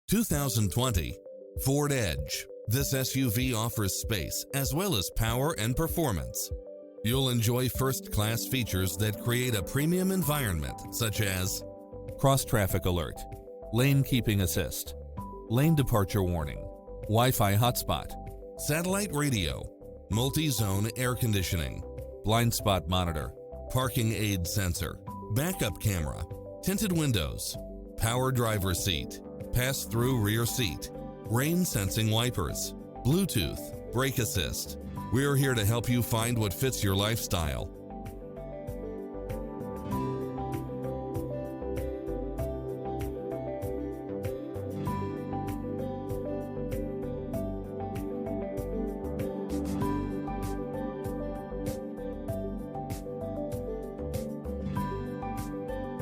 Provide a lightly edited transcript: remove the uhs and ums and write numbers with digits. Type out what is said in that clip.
2020 Ford Edge. This SUV offers space as well as power and performance. You'll enjoy first-class features that create a premium environment, such as cross-traffic alert, lane keeping assist, lane departure warning, Wi-Fi hotspot, satellite radio, multi-zone air conditioning, blind spot monitor, parking aid sensor, backup camera, tinted windows, power driver seat, pass-through rear seat, rain sensing wipers, Bluetooth, brake assist. We're here to help you find what fits your lifestyle.